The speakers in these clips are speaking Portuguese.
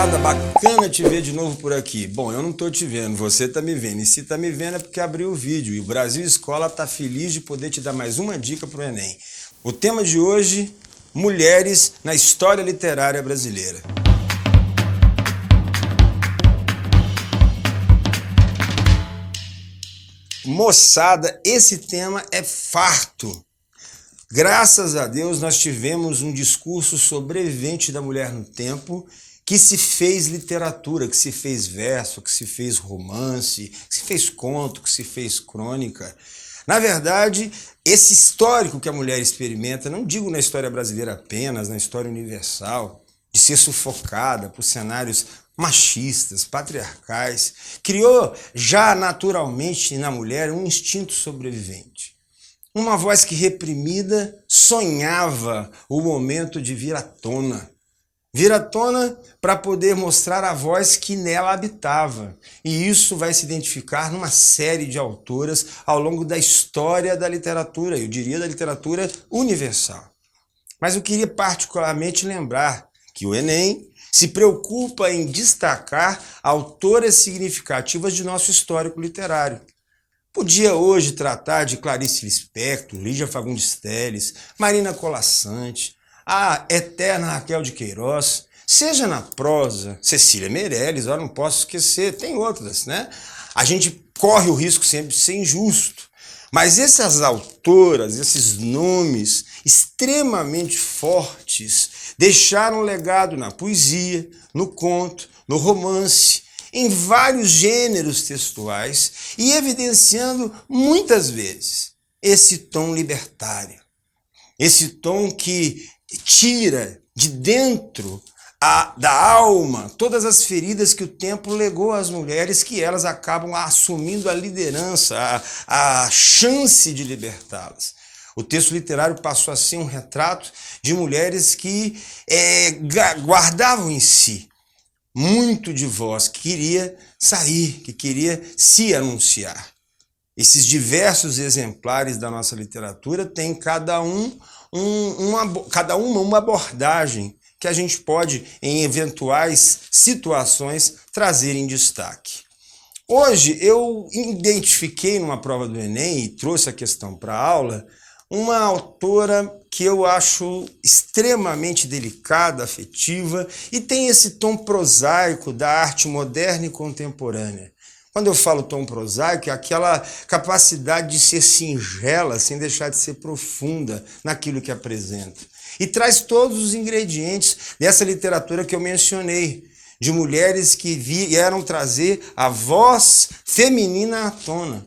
Moçada, bacana te ver de novo por aqui. Bom, eu não tô te vendo, você tá me vendo. E se tá me vendo é porque abriu o vídeo. E o Brasil Escola tá feliz de poder te dar mais uma dica pro Enem. O tema de hoje, mulheres na história literária brasileira. Moçada, esse tema é farto. Graças a Deus nós tivemos um discurso sobrevivente da mulher no tempo que se fez literatura, que se fez verso, que se fez romance, que se fez conto, que se fez crônica. Na verdade, esse histórico que a mulher experimenta, não digo na história brasileira apenas, na história universal, de ser sufocada por cenários machistas, patriarcais, criou já naturalmente na mulher um instinto sobrevivente. Uma voz que, reprimida, sonhava o momento de vir à tona. Vir à tona para poder mostrar a voz que nela habitava. E isso vai se identificar numa série de autoras ao longo da história da literatura, eu diria da literatura universal. Mas eu queria particularmente lembrar que o Enem se preocupa em destacar autoras significativas de nosso histórico literário. Podia hoje tratar de Clarice Lispector, Lígia Fagundes Telles, Marina Colasanti, a eterna Raquel de Queiroz, seja na prosa, Cecília Meirelles, eu não posso esquecer, tem outras, né? A gente corre o risco sempre de ser injusto, mas essas autoras, esses nomes extremamente fortes, deixaram um legado na poesia, no conto, no romance, em vários gêneros textuais e evidenciando muitas vezes esse tom libertário, esse tom que tira de dentro da alma todas as feridas que o tempo legou às mulheres, que elas acabam assumindo a liderança, a chance de libertá-las. O texto literário passou a ser um retrato de mulheres que guardavam em si muito de voz, que queria sair, que queria se anunciar. Esses diversos exemplares da nossa literatura têm cada uma abordagem que a gente pode, em eventuais situações, trazer em destaque. Hoje eu identifiquei numa prova do Enem e trouxe a questão para a aula uma autora que eu acho extremamente delicada, afetiva e tem esse tom prosaico da arte moderna e contemporânea. Quando eu falo tom prosaico, é aquela capacidade de ser singela, sem deixar de ser profunda naquilo que apresenta. E traz todos os ingredientes dessa literatura que eu mencionei, de mulheres que vieram trazer a voz feminina à tona.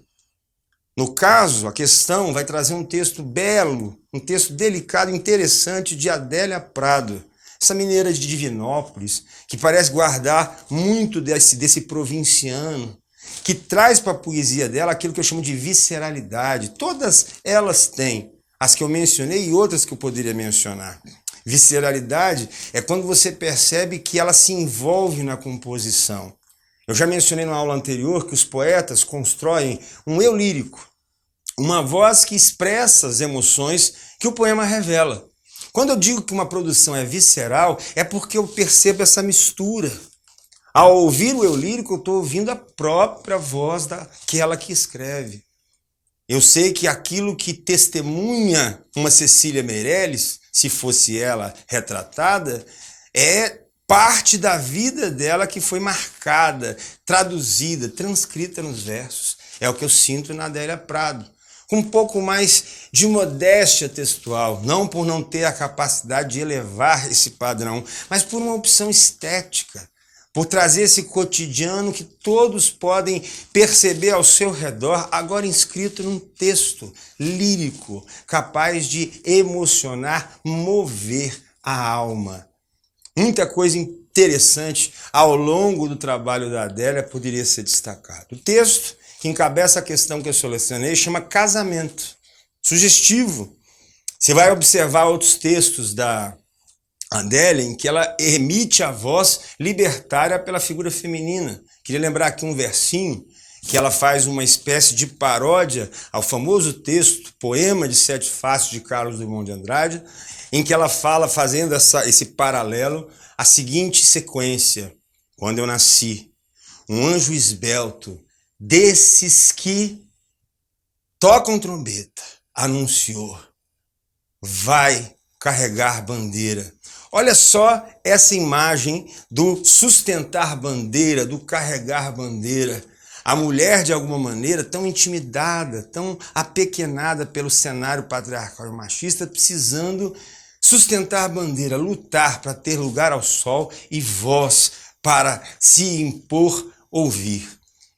No caso, a questão vai trazer um texto belo, um texto delicado, interessante de Adélia Prado, essa mineira de Divinópolis, que parece guardar muito desse provinciano, que traz para a poesia dela aquilo que eu chamo de visceralidade. Todas elas têm, as que eu mencionei e outras que eu poderia mencionar. Visceralidade é quando você percebe que ela se envolve na composição. Eu já mencionei na aula anterior que os poetas constroem um eu lírico, uma voz que expressa as emoções que o poema revela. Quando eu digo que uma produção é visceral, é porque eu percebo essa mistura. Ao ouvir o eu lírico, eu estou ouvindo a própria voz daquela que escreve. Eu sei que aquilo que testemunha uma Cecília Meirelles, se fosse ela retratada, é parte da vida dela que foi marcada, traduzida, transcrita nos versos. É o que eu sinto na Adélia Prado. Com um pouco mais de modéstia textual, não por não ter a capacidade de elevar esse padrão, mas por uma opção estética, por trazer esse cotidiano que todos podem perceber ao seu redor, agora inscrito num texto lírico, capaz de emocionar, mover a alma. Muita coisa interessante ao longo do trabalho da Adélia poderia ser destacado. O texto que encabeça a questão que eu selecionei chama Casamento. Sugestivo. Você vai observar outros textos da Adélia em que ela emite a voz libertária pela figura feminina. Queria lembrar aqui um versinho que ela faz uma espécie de paródia ao famoso texto, Poema de Sete Faces, de Carlos Drummond de Andrade, em que ela fala, fazendo esse paralelo, a seguinte sequência: quando eu nasci, um anjo esbelto, desses que tocam trombeta, anunciou: vai carregar bandeira. Olha só essa imagem do sustentar bandeira, do carregar bandeira. A mulher, de alguma maneira, tão intimidada, tão apequenada pelo cenário patriarcal e machista, precisando sustentar a bandeira, lutar para ter lugar ao sol e voz para se impor, ouvir.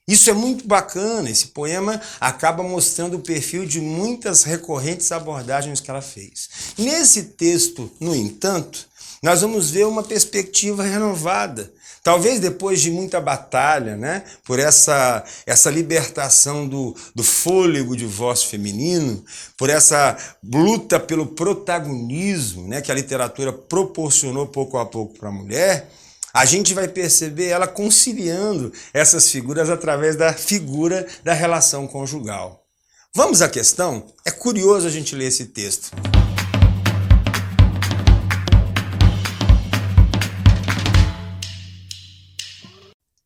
Isso é muito bacana. Esse poema acaba mostrando o perfil de muitas recorrentes abordagens que ela fez. Nesse texto, no entanto, nós vamos ver uma perspectiva renovada. Talvez depois de muita batalha, né, por essa libertação do fôlego de voz feminino, por essa luta pelo protagonismo, né, que a literatura proporcionou pouco a pouco para a mulher, a gente vai perceber ela conciliando essas figuras através da figura da relação conjugal. Vamos à questão? É curioso a gente ler esse texto.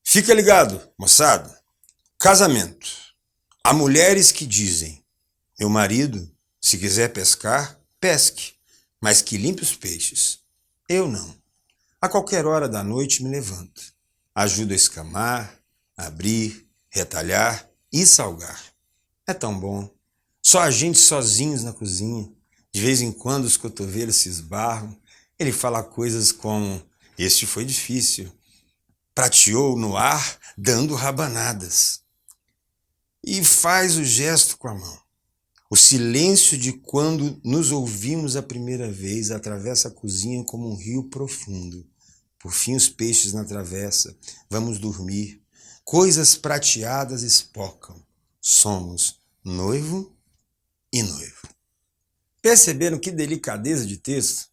Fica ligado, moçada. Casamento. Há mulheres que dizem: meu marido, se quiser pescar, pesque, mas que limpe os peixes. Eu não. A qualquer hora da noite me levanto. Ajudo a escamar, abrir, retalhar e salgar. É tão bom. Só a gente sozinhos na cozinha. De vez em quando os cotovelos se esbarram. Ele fala coisas como: este foi difícil. Prateou no ar, dando rabanadas. E faz o gesto com a mão. O silêncio de quando nos ouvimos a primeira vez atravessa a cozinha como um rio profundo. Por fim os peixes na travessa. Vamos dormir. Coisas prateadas espocam. Somos noivo e noivo. Perceberam que delicadeza de texto?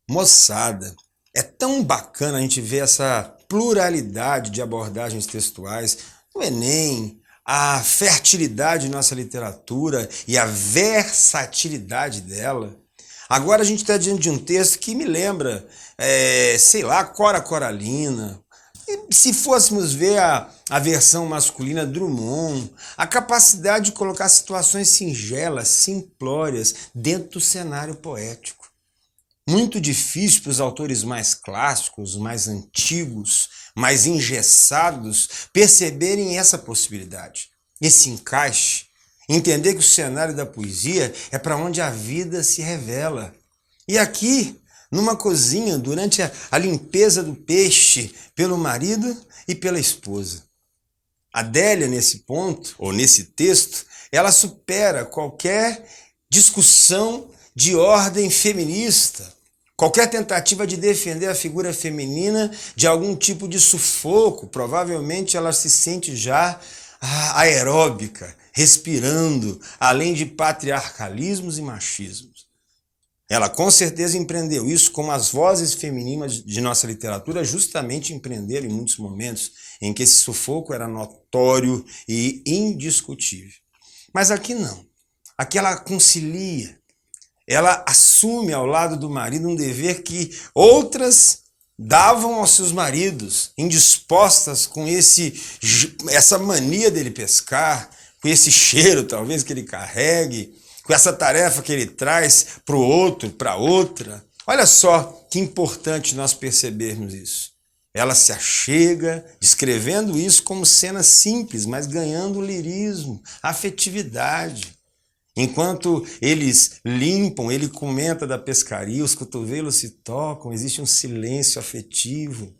Moçada, é tão bacana a gente ver essa pluralidade de abordagens textuais no Enem, a fertilidade de nossa literatura e a versatilidade dela. Agora a gente está diante de um texto que me lembra, sei lá, Cora Coralina. E se fôssemos ver a versão masculina, Drummond, a capacidade de colocar situações singelas, simplórias, dentro do cenário poético. Muito difícil para os autores mais clássicos, mais antigos, mais engessados, perceberem essa possibilidade, esse encaixe, entender que o cenário da poesia é para onde a vida se revela. E aqui, numa cozinha, durante a limpeza do peixe pelo marido e pela esposa. Adélia, nesse ponto, ou nesse texto, ela supera qualquer discussão de ordem feminista, qualquer tentativa de defender a figura feminina de algum tipo de sufoco. Provavelmente ela se sente já aeróbica, respirando, além de patriarcalismos e machismos. Ela com certeza empreendeu isso, como as vozes femininas de nossa literatura justamente empreenderam em muitos momentos em que esse sufoco era notório e indiscutível. Mas aqui não. Aqui ela concilia. Ela assume ao lado do marido um dever que outras davam aos seus maridos, indispostas com essa mania dele pescar, com esse cheiro talvez que ele carregue, com essa tarefa que ele traz para o outro, para outra. Olha só que importante nós percebermos isso. Ela se achega, descrevendo isso como cena simples, mas ganhando lirismo, afetividade. Enquanto eles limpam, ele comenta da pescaria, os cotovelos se tocam, existe um silêncio afetivo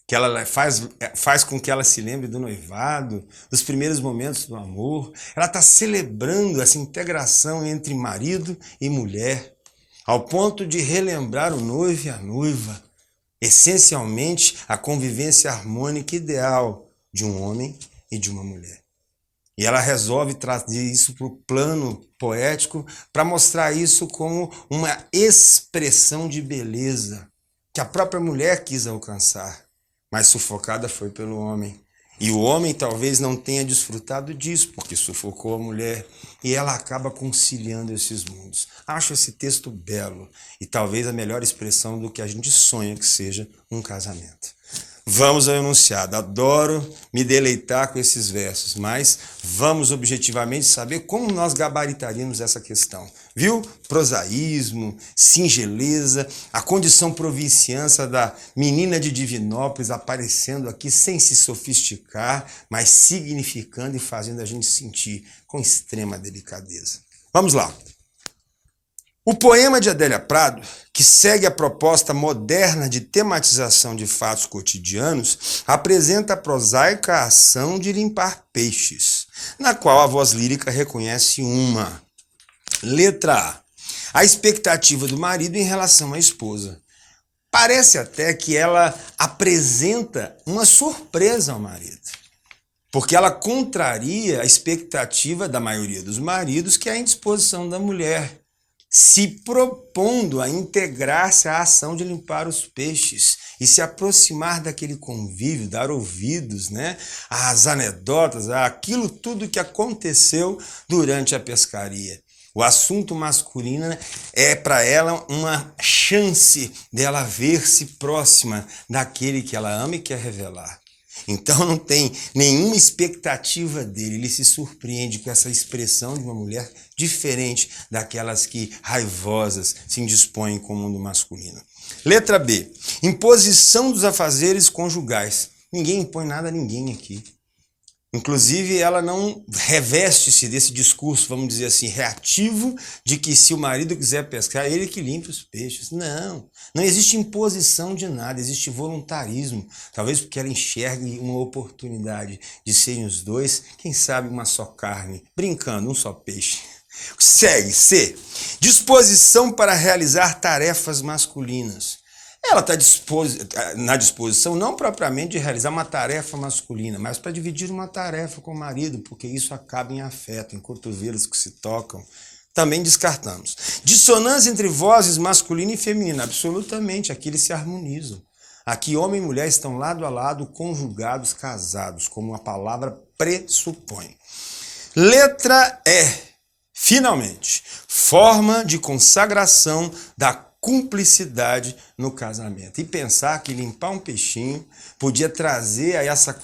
que ela faz com que ela se lembre do noivado, dos primeiros momentos do amor. Ela está celebrando essa integração entre marido e mulher, ao ponto de relembrar o noivo e a noiva, essencialmente a convivência harmônica ideal de um homem e de uma mulher. E ela resolve trazer isso para o plano poético para mostrar isso como uma expressão de beleza que a própria mulher quis alcançar, mas sufocada foi pelo homem. E o homem talvez não tenha desfrutado disso, porque sufocou a mulher, e ela acaba conciliando esses mundos. Acho esse texto belo, e talvez a melhor expressão do que a gente sonha que seja um casamento. Vamos ao enunciado. Adoro me deleitar com esses versos, mas vamos objetivamente saber como nós gabaritaríamos essa questão. Viu? Prosaísmo, singeleza, a condição provinciança da menina de Divinópolis aparecendo aqui sem se sofisticar, mas significando e fazendo a gente sentir com extrema delicadeza. Vamos lá. O poema de Adélia Prado, que segue a proposta moderna de tematização de fatos cotidianos, apresenta a prosaica ação de limpar peixes, na qual a voz lírica reconhece uma. Letra A. A expectativa do marido em relação à esposa. Parece até que ela apresenta uma surpresa ao marido, porque ela contraria a expectativa da maioria dos maridos, que é a indisposição da mulher, se propondo a integrar-se à ação de limpar os peixes e se aproximar daquele convívio, dar ouvidos, às anedotas, àquilo tudo que aconteceu durante a pescaria. O assunto masculino é para ela uma chance dela ver-se próxima daquele que ela ama e quer revelar. Então não tem nenhuma expectativa dele, ele se surpreende com essa expressão de uma mulher diferente daquelas que, raivosas, se indispõem com o mundo masculino. Letra B. Imposição dos afazeres conjugais. Ninguém impõe nada a ninguém aqui. Inclusive, ela não reveste-se desse discurso, vamos dizer assim, reativo, de que se o marido quiser pescar, ele que limpe os peixes. Não existe imposição de nada, existe voluntarismo. Talvez porque ela enxergue uma oportunidade de serem os dois, quem sabe uma só carne, brincando, um só peixe. Segue, C. Disposição para realizar tarefas masculinas. Ela está na disposição não propriamente de realizar uma tarefa masculina, mas para dividir uma tarefa com o marido, porque isso acaba em afeto, em cotovelos que se tocam. Também descartamos. Dissonância entre vozes masculina e feminina. Absolutamente, aqui eles se harmonizam. Aqui homem e mulher estão lado a lado, conjugados, casados, como a palavra pressupõe. Letra E. Finalmente, forma de consagração da cumplicidade no casamento. E pensar que limpar um peixinho podia trazer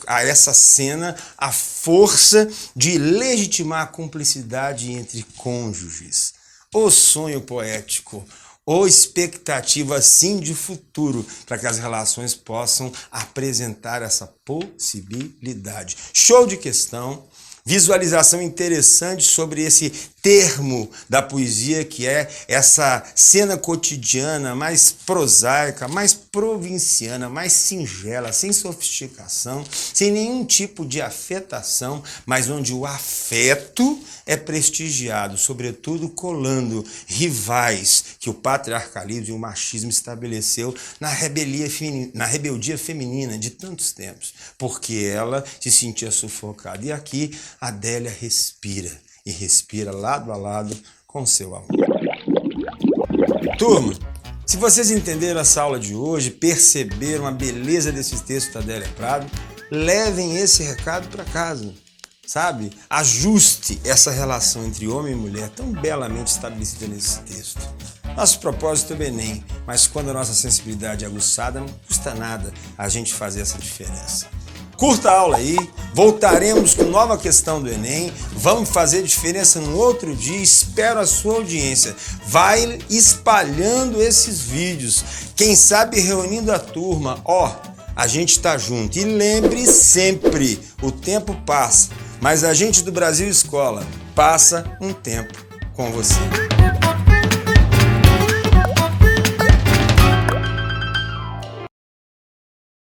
a essa cena a força de legitimar a cumplicidade entre cônjuges. O sonho poético, ou expectativa assim de futuro, para que as relações possam apresentar essa possibilidade. Show de questão. Visualização interessante sobre esse termo da poesia, que é essa cena cotidiana mais prosaica, mais provinciana, mais singela, sem sofisticação, sem nenhum tipo de afetação, mas onde o afeto é prestigiado, sobretudo colando rivais que o patriarcalismo e o machismo estabeleceu na rebeldia feminina de tantos tempos, porque ela se sentia sufocada. E aqui Adélia respira, e respira lado a lado com seu amor. Turma, se vocês entenderam essa aula de hoje, perceberam a beleza desse texto da Adélia Prado, levem esse recado para casa, sabe? Ajuste essa relação entre homem e mulher tão belamente estabelecida nesse texto. Nosso propósito é o Enem, mas quando a nossa sensibilidade é aguçada, não custa nada a gente fazer essa diferença. Curta a aula aí, voltaremos com nova questão do Enem, vamos fazer diferença no outro dia, espero a sua audiência. Vai espalhando esses vídeos, quem sabe reunindo a turma, a gente está junto. E lembre sempre, o tempo passa, mas a gente do Brasil Escola passa um tempo com você.